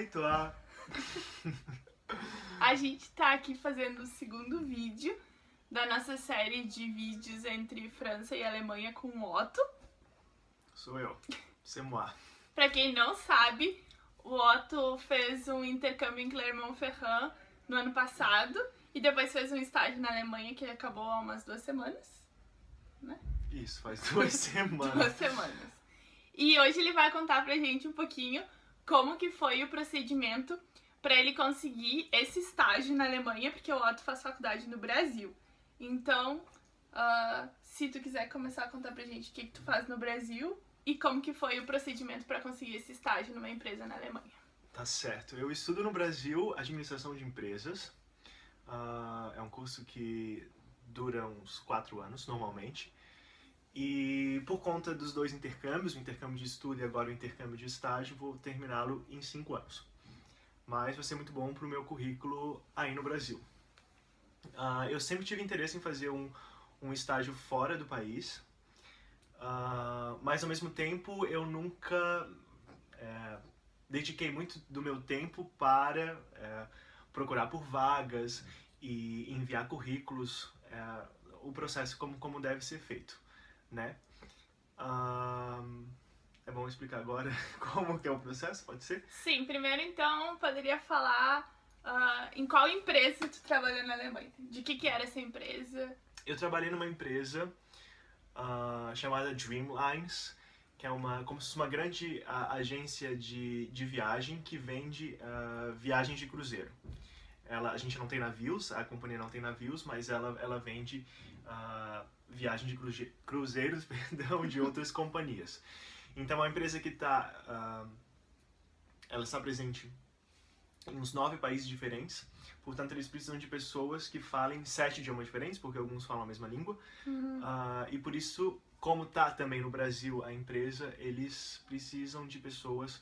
et toi? A gente tá aqui fazendo o segundo vídeo da nossa série de vídeos entre França e Alemanha com o Otto. Sou eu, c'est moi. Pra quem não sabe, o Otto fez um intercâmbio em Clermont-Ferrand no ano passado e depois fez um estágio na Alemanha que acabou há umas 2 semanas, né? Isso, faz 2 semanas. 2 semanas. E hoje ele vai contar pra gente um pouquinho como que foi o procedimento pra ele conseguir esse estágio na Alemanha, porque o Otto faz faculdade no Brasil. Então, se tu quiser começar a contar pra gente o que tu faz no Brasil e como que foi o procedimento pra conseguir esse estágio numa empresa na Alemanha. Tá certo. Eu estudo no Brasil Administração de Empresas. É um curso que dura uns 4 anos, normalmente. E por conta dos 2 intercâmbios, o intercâmbio de estudo e agora o intercâmbio de estágio, vou terminá-lo em 5 anos. Mas vai ser muito bom para o meu currículo aí no Brasil. Eu sempre tive interesse em fazer um estágio fora do país, mas ao mesmo tempo eu nunca dediquei muito do meu tempo para procurar por vagas e enviar currículos, o processo como deve ser feito, né? É bom explicar agora como que é o processo, pode ser? Sim, primeiro então poderia falar em qual empresa tu trabalhou na Alemanha, de que era essa empresa? Eu trabalhei numa empresa chamada Dreamlines, que é como se fosse uma grande agência de viagem que vende viagens de cruzeiro. A gente não tem navios, a companhia não tem navios, mas ela vende viagem de cruzeiros perdão, de outras companhias. Então, é uma empresa que ela está presente em uns 9 países diferentes, portanto, eles precisam de pessoas que falem 7 idiomas diferentes, porque alguns falam a mesma língua, e por isso, como está também no Brasil a empresa, eles precisam de pessoas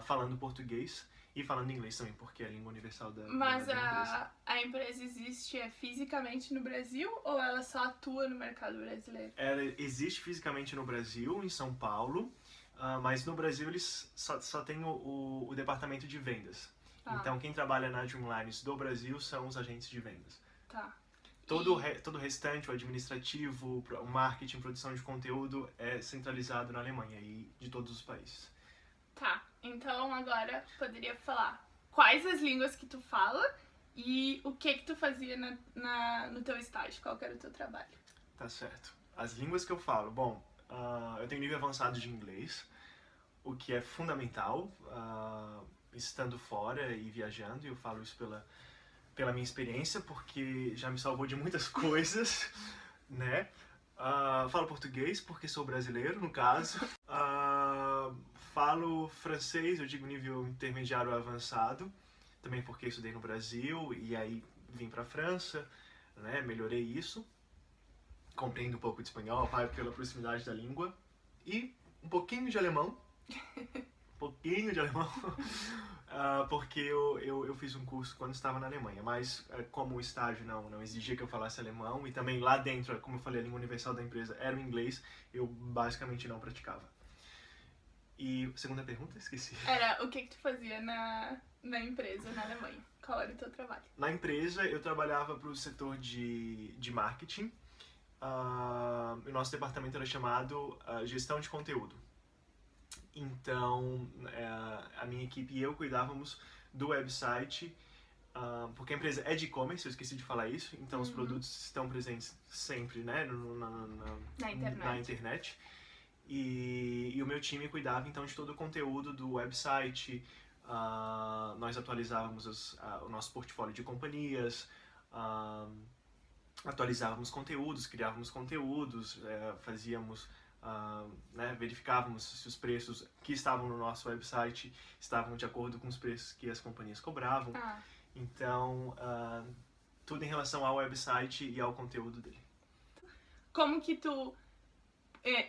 falando português e falando inglês também, porque é a língua universal da empresa. Mas a empresa existe fisicamente no Brasil ou ela só atua no mercado brasileiro? Ela existe fisicamente no Brasil, em São Paulo, mas no Brasil eles só tem o departamento de vendas. Então quem trabalha na Dreamlines do Brasil são os agentes de vendas. Tá. Todo o restante, o administrativo, o marketing, produção de conteúdo é centralizado na Alemanha e de todos os países. Tá, então agora poderia falar quais as línguas que tu fala e o que tu fazia no teu estágio, qual que era o teu trabalho. Tá certo. As línguas que eu falo, bom, eu tenho nível avançado de inglês, o que é fundamental, estando fora e viajando, e eu falo isso pela minha experiência, porque já me salvou de muitas coisas, né? Falo português, porque sou brasileiro, no caso. Falo francês, eu digo nível intermediário avançado, também porque estudei no Brasil e aí vim pra França, né? Melhorei isso. Compreendo um pouco de espanhol, pela proximidade da língua. E um pouquinho de alemão. Porque eu fiz um curso quando estava na Alemanha, mas como o estágio não exigia que eu falasse alemão, e também lá dentro, como eu falei, a língua universal da empresa era o inglês, eu basicamente não praticava. E a segunda pergunta, esqueci. Era o que tu fazia na empresa, na Alemanha? Qual era o teu trabalho? Na empresa, eu trabalhava para o setor de marketing. O nosso departamento era chamado Gestão de Conteúdo. Então, a minha equipe e eu cuidávamos do website, porque a empresa é de e-commerce, eu esqueci de falar isso, então os produtos estão presentes sempre, né, na internet. E o meu time cuidava então de todo o conteúdo do website, nós atualizávamos o nosso portfólio de companhias, atualizávamos conteúdos, criávamos conteúdos, fazíamos, verificávamos se os preços que estavam no nosso website estavam de acordo com os preços que as companhias cobravam. Então, tudo em relação ao website e ao conteúdo dele. Como que tu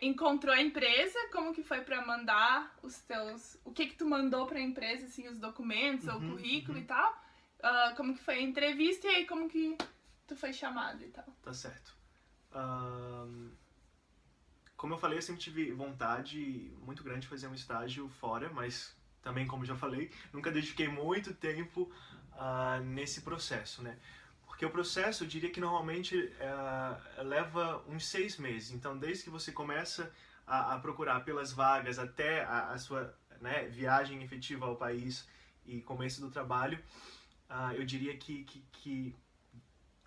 encontrou a empresa? Como que foi pra mandar o que tu mandou pra empresa, assim, os documentos, o currículo e tal? Como que foi a entrevista e aí como que tu foi chamado e tal? Tá certo. Como eu falei, eu sempre tive vontade muito grande de fazer um estágio fora, mas também, como já falei, nunca dediquei muito tempo nesse processo, né? Porque o processo, eu diria que normalmente leva uns 6 meses. Então, desde que você começa a procurar pelas vagas até a sua, né, viagem efetiva ao país e começo do trabalho, eu diria que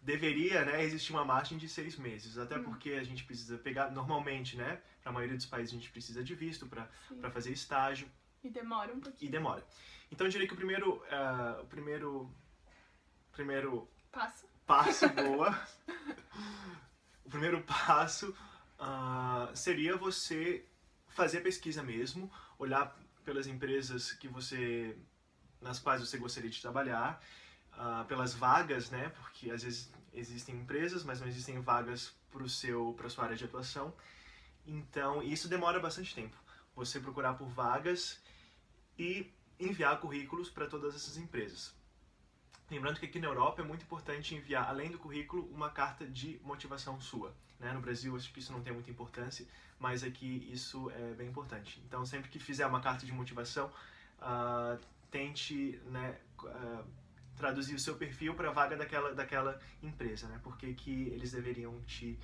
deveria, né, existir uma margem de 6 meses. Até porque a gente precisa pegar, normalmente, né, para a maioria dos países a gente precisa de visto para fazer estágio. E demora um pouquinho. E demora. Então, eu diria que o primeiro passo, boa. O primeiro passo seria você fazer a pesquisa mesmo, olhar pelas empresas nas quais você gostaria de trabalhar, pelas vagas, né? Porque às vezes existem empresas, mas não existem vagas para sua área de atuação. Então, isso demora bastante tempo. Você procurar por vagas e enviar currículos para todas essas empresas. Lembrando que aqui na Europa é muito importante enviar, além do currículo, uma carta de motivação sua. Né? No Brasil, acho que isso não tem muita importância, mas aqui isso é bem importante. Então, sempre que fizer uma carta de motivação, tente, né, traduzir o seu perfil para a vaga daquela empresa. Né? Por que eles deveriam te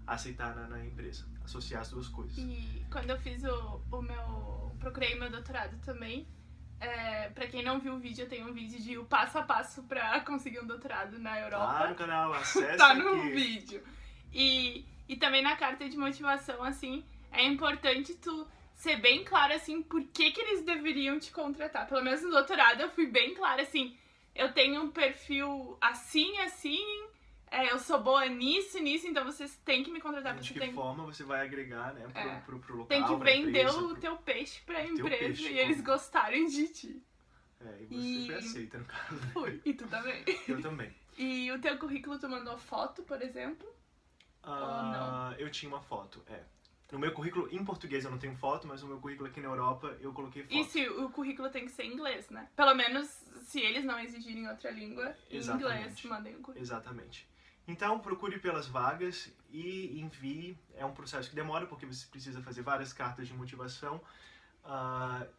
aceitar na empresa, associar as duas coisas. E quando eu fiz procurei meu doutorado também, pra quem não viu o vídeo, eu tenho um vídeo de o passo a passo pra conseguir um doutorado na Europa. Tá no canal, acessa tá no aqui. vídeo. E também na carta de motivação, assim, é importante tu ser bem claro, assim, por que eles deveriam te contratar. Pelo menos no doutorado eu fui bem clara, assim, eu tenho um perfil assim, eu sou boa nisso, então vocês têm que me contratar. De que forma você vai agregar, né, pro local, tem que vender empresa, o teu peixe pra empresa peixe, e eles gostarem de ti. E você foi aceita, no caso. Fui, e tu também. Eu também. E o teu currículo tu mandou foto, por exemplo? Ou não? Eu tinha uma foto, No meu currículo, em português eu não tenho foto, mas no meu currículo aqui na Europa eu coloquei foto. E se o currículo tem que ser em inglês, né? Pelo menos, se eles não exigirem outra língua, em inglês, mandem o currículo. Exatamente. Então, procure pelas vagas e envie. É um processo que demora, porque você precisa fazer várias cartas de motivação.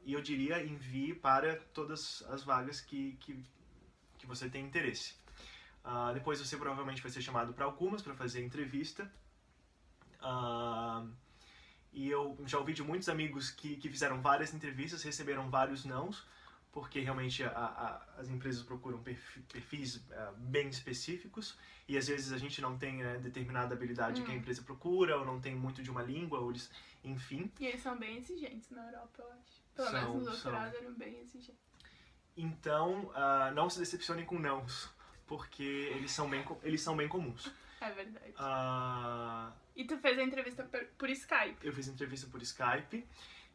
E eu diria, envie para todas as vagas que você tem interesse. Depois você provavelmente vai ser chamado para algumas, para fazer entrevista. E eu já ouvi de muitos amigos que fizeram várias entrevistas, receberam vários nãos, porque realmente as empresas procuram perfis bem específicos, e às vezes a gente não tem determinada habilidade que a empresa procura, ou não tem muito de uma língua, ou eles, enfim. E eles são bem exigentes na Europa, eu acho. Pelo menos no doutorado eram bem exigentes. Então, não se decepcionem com nãos, porque eles são bem comuns. É verdade. E tu fez a entrevista por Skype? Eu fiz a entrevista por Skype.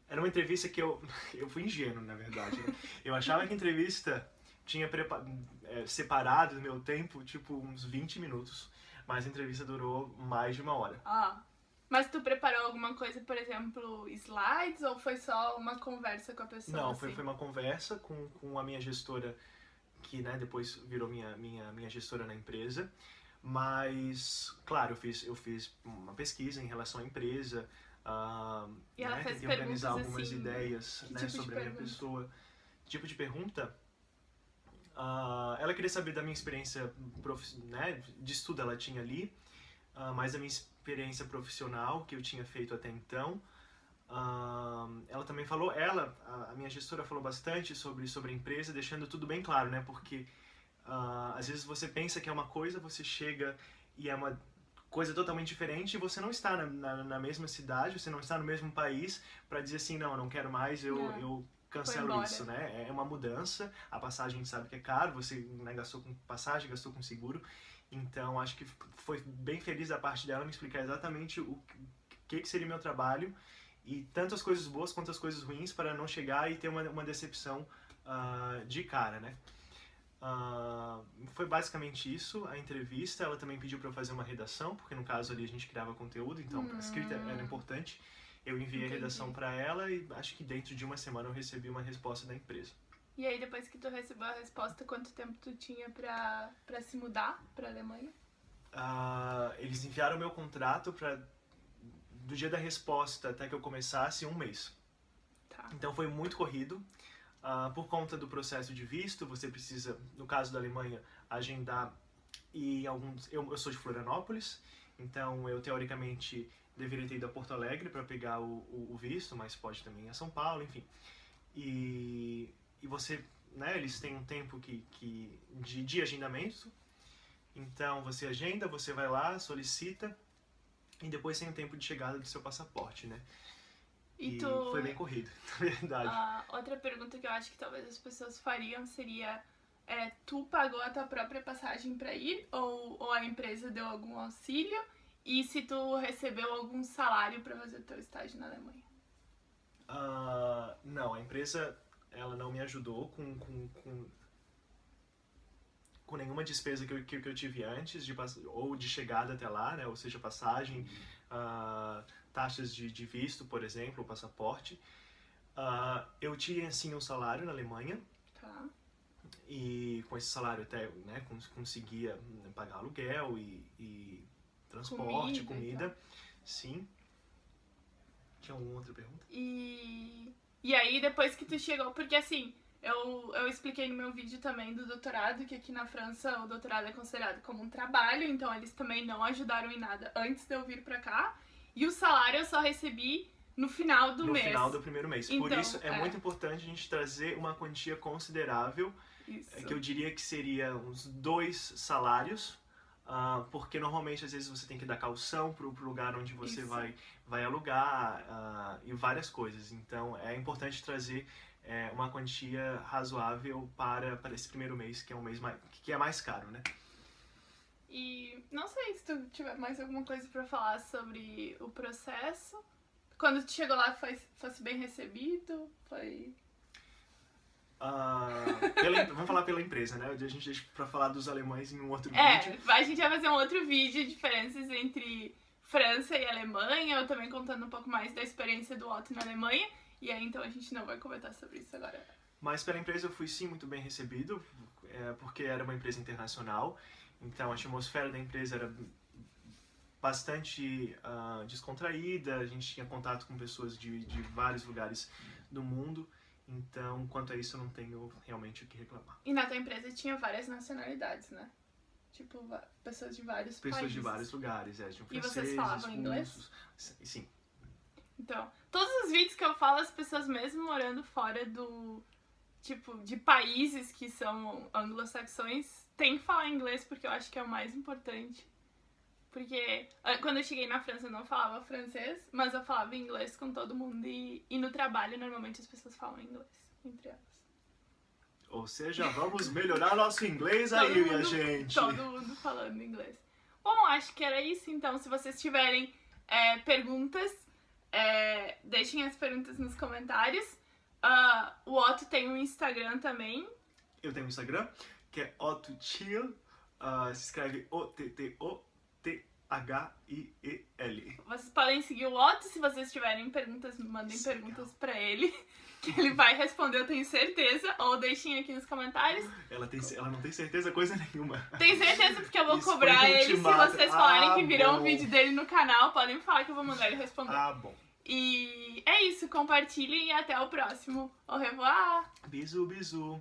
Era uma entrevista que eu fui ingênuo, na verdade. Né? Eu achava que a entrevista tinha separado do meu tempo, tipo, uns 20 minutos. Mas a entrevista durou mais de 1 hora. Mas tu preparou alguma coisa, por exemplo, slides, ou foi só uma conversa com a pessoa? Não, assim? foi uma conversa com a minha gestora, que depois virou minha gestora na empresa. Mas, claro, eu fiz uma pesquisa em relação à empresa, e ela fez tentei organizar algumas assim, ideias sobre a minha pessoa. Tipo de pergunta? Ela queria saber da minha experiência de estudo, ela tinha ali, mais da minha experiência profissional que eu tinha feito até então. Ela também falou, a minha gestora falou bastante sobre a empresa, deixando tudo bem claro, né? Porque às vezes você pensa que é uma coisa, você chega e é uma coisa totalmente diferente, e você não está na mesma cidade, você não está no mesmo país para dizer assim, não, eu não quero mais, eu cancelo isso, né? É uma mudança, a passagem a gente sabe que é caro, você gastou com passagem, gastou com seguro, então acho que foi bem feliz da parte dela me explicar exatamente o que seria meu trabalho, e tanto as coisas boas quanto as coisas ruins, para não chegar e ter uma decepção de cara, né? Foi basicamente isso, a entrevista. Ela também pediu para eu fazer uma redação, porque no caso ali a gente criava conteúdo, então a escrita era importante. Eu enviei a redação para ela e acho que dentro de 1 semana eu recebi uma resposta da empresa. E aí depois que tu recebeu a resposta, quanto tempo tu tinha pra se mudar pra Alemanha? Eles enviaram o meu contrato do dia da resposta até que eu começasse 1 mês. Tá. Então foi muito corrido. Por conta do processo de visto, você precisa, no caso da Alemanha, agendar e alguns. Eu sou de Florianópolis, então eu teoricamente deveria ter ido a Porto Alegre para pegar o visto, mas pode também ir a São Paulo, enfim. E você, né, eles têm um tempo de agendamento, então você agenda, você vai lá, solicita e depois tem o tempo de chegada do seu passaporte, né? E foi bem corrido, na verdade. Outra pergunta que eu acho que talvez as pessoas fariam seria: tu pagou a tua própria passagem para ir ou a empresa deu algum auxílio? E se tu recebeu algum salário para fazer o teu estágio na Alemanha? Não, a empresa ela não me ajudou com nenhuma despesa que eu tive antes, ou de chegada até lá, né? Ou seja, passagem, taxas de visto, por exemplo, o passaporte. Eu tinha, sim, um salário na Alemanha. Tá. E com esse salário até, né, conseguia pagar aluguel e transporte, comida. Sim. Tinha alguma outra pergunta? E aí, depois que tu chegou, porque assim, eu expliquei no meu vídeo também do doutorado, que aqui na França o doutorado é considerado como um trabalho, então eles também não ajudaram em nada antes de eu vir pra cá. E o salário eu só recebi no final do mês. No final do primeiro mês. Por Então, isso é muito importante a gente trazer uma quantia considerável, que eu diria que seria uns 2 salários, porque normalmente às vezes você tem que dar caução pro lugar onde você vai alugar e várias coisas. Então é importante trazer uma quantia razoável para esse primeiro mês, que é um mês que é mais caro, né? E não sei se tu tiver mais alguma coisa pra falar sobre o processo. Quando tu chegou lá, fosse bem recebido? Foi... Vamos falar pela empresa, né? A gente deixa pra falar dos alemães em um outro vídeo. A gente vai fazer um outro vídeo, diferenças entre França e Alemanha, eu também contando um pouco mais da experiência do Otto na Alemanha. E aí, então, a gente não vai comentar sobre isso agora. Mas pela empresa eu fui, sim, muito bem recebido, porque era uma empresa internacional. Então, a atmosfera da empresa era bastante descontraída, a gente tinha contato com pessoas de vários lugares do mundo. Então, quanto a isso, eu não tenho realmente o que reclamar. E na tua empresa tinha várias nacionalidades, né? Tipo, pessoas de vários países. Pessoas de vários lugares, tinham franceses, e vocês falavam inglês? Sim. Então, todos os vídeos que eu falo, as pessoas mesmo morando fora de países que são anglo-saxões, têm que falar inglês, porque eu acho que é o mais importante. Porque quando eu cheguei na França eu não falava francês, mas eu falava inglês com todo mundo e no trabalho normalmente as pessoas falam inglês, entre elas. Ou seja, vamos melhorar nosso inglês aí, minha gente! Todo mundo falando inglês. Bom, acho que era isso então. Se vocês tiverem perguntas, deixem as perguntas nos comentários. O Otto tem um Instagram também. Eu tenho um Instagram, que é OttoThiel. Se escreve OTTOTHIEL. Vocês podem seguir o Otto. Se vocês tiverem perguntas, mandem perguntas pra ele, que ele vai responder, eu tenho certeza. Ou deixem aqui nos comentários. Ela não tem certeza coisa nenhuma. Tem certeza, porque eu vou cobrar ele. Se vocês falarem que viram um vídeo dele no canal, podem falar que eu vou mandar ele responder. Bom. E é isso, compartilhem e até o próximo. Au revoir! Bisu, bisu.